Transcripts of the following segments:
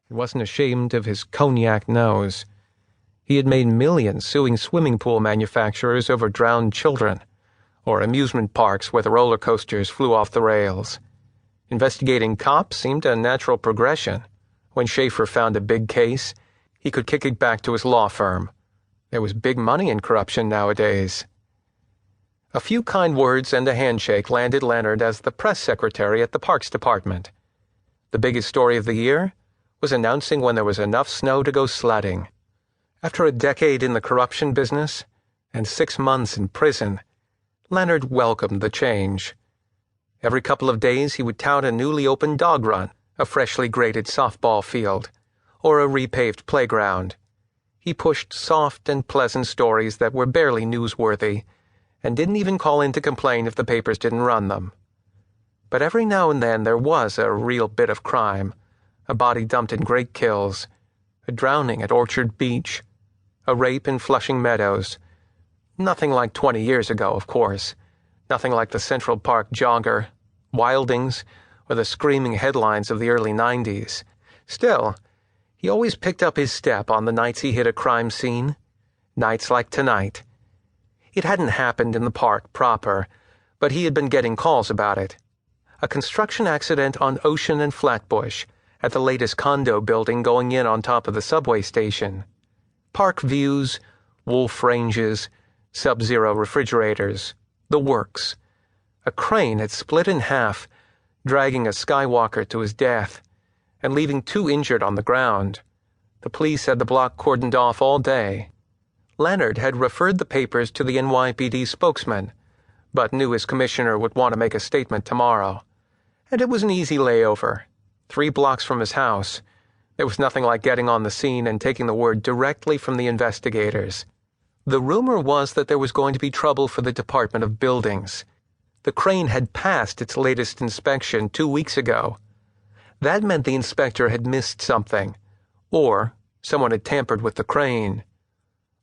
He wasn't ashamed of his cognac nose. He had made millions suing swimming pool manufacturers over drowned children, or amusement parks where the roller coasters flew off the rails. Investigating cops seemed a natural progression. When Schaefer found a big case, he could kick it back to his law firm. There was big money in corruption nowadays. A few kind words and a handshake landed Leonard as the press secretary at the Parks Department. The biggest story of the year was announcing when there was enough snow to go sledding. After a decade in the corruption business and 6 months in prison, Leonard welcomed the change. Every couple of days he would tout a newly opened dog run, a freshly graded softball field, or a repaved playground. He pushed soft and pleasant stories that were barely newsworthy, and didn't even call in to complain if the papers didn't run them. But every now and then there was a real bit of crime, a body dumped in Great Kills, a drowning at Orchard Beach, a rape in Flushing Meadows. Nothing like 20 years ago, of course. Nothing like the Central Park jogger, Wildings, or the screaming headlines of the early 90s. Still, he always picked up his step on the nights he hit a crime scene. Nights like tonight. It hadn't happened in the park proper, but he had been getting calls about it. A construction accident on Ocean and Flatbush, at the latest condo building going in on top of the subway station. Park views, wolf ranges, sub-zero refrigerators, the works. A crane had split in half, dragging a skywalker to his death, and leaving 2 injured on the ground. The police had the block cordoned off all day. Leonard had referred the papers to the NYPD spokesman, but knew his commissioner would want to make a statement tomorrow. And it was an easy layover. 3 blocks from his house. There was nothing like getting on the scene and taking the word directly from the investigators. The rumor was that there was going to be trouble for the Department of Buildings. The crane had passed its latest inspection 2 weeks ago. That meant the inspector had missed something, or someone had tampered with the crane,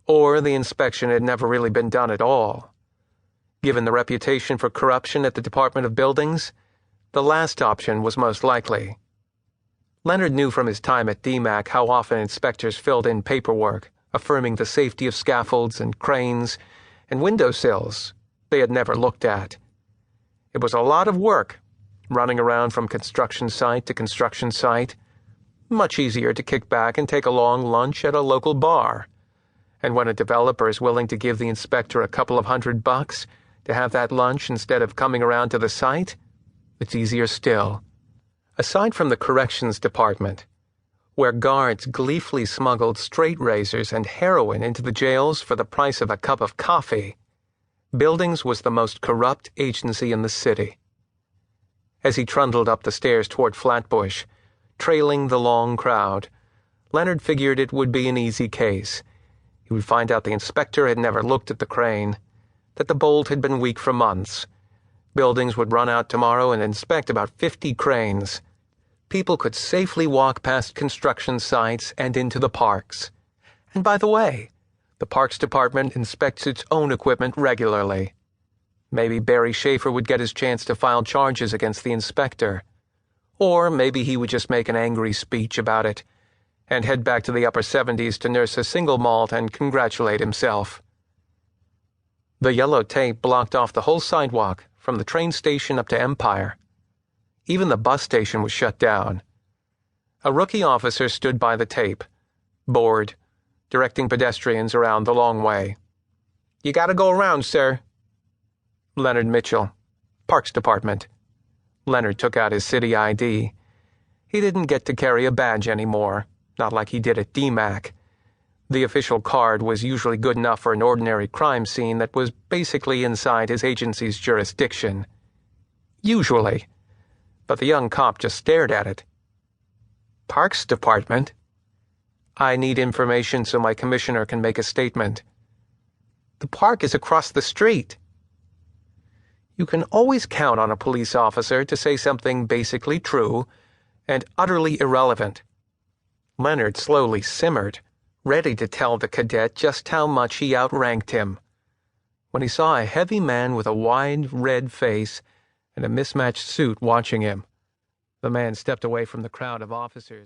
or the inspection had never really been done at all. Given the reputation for corruption at the Department of Buildings, the last option was most likely. Leonard knew from his time at DMAC how often inspectors filled in paperwork, affirming the safety of scaffolds and cranes and windowsills they had never looked at. It was a lot of work, running around from construction site to construction site. Much easier to kick back and take a long lunch at a local bar. And when a developer is willing to give the inspector a couple of $100 to have that lunch instead of coming around to the site, it's easier still. Aside from the corrections department, where guards gleefully smuggled straight razors and heroin into the jails for the price of a cup of coffee, Buildings was the most corrupt agency in the city. As he trundled up the stairs toward Flatbush, trailing the long crowd, Leonard figured it would be an easy case. He would find out the inspector had never looked at the crane, that the bolt had been weak for months. Buildings would run out tomorrow and inspect about 50 cranes. People could safely walk past construction sites and into the parks. And by the way, the Parks Department inspects its own equipment regularly. Maybe Barry Schaefer would get his chance to file charges against the inspector. Or maybe he would just make an angry speech about it and head back to the upper 70s to nurse a single malt and congratulate himself. The yellow tape blocked off the whole sidewalk from the train station up to Empire. Even the bus station was shut down. A rookie officer stood by the tape, bored, directing pedestrians around the long way. "You gotta go around, sir." Leonard Mitchell, Parks Department. Leonard took out his city ID. He didn't get to carry a badge anymore, not like he did at DMAC. The official card was usually good enough for an ordinary crime scene that was basically inside his agency's jurisdiction. Usually. But the young cop just stared at it. "Parks Department? I need information so my commissioner can make a statement." "The park is across the street." You can always count on a police officer to say something basically true and utterly irrelevant. Leonard slowly simmered, ready to tell the cadet just how much he outranked him, when he saw a heavy man with a wide, red face and a mismatched suit watching him. The man stepped away from the crowd of officers.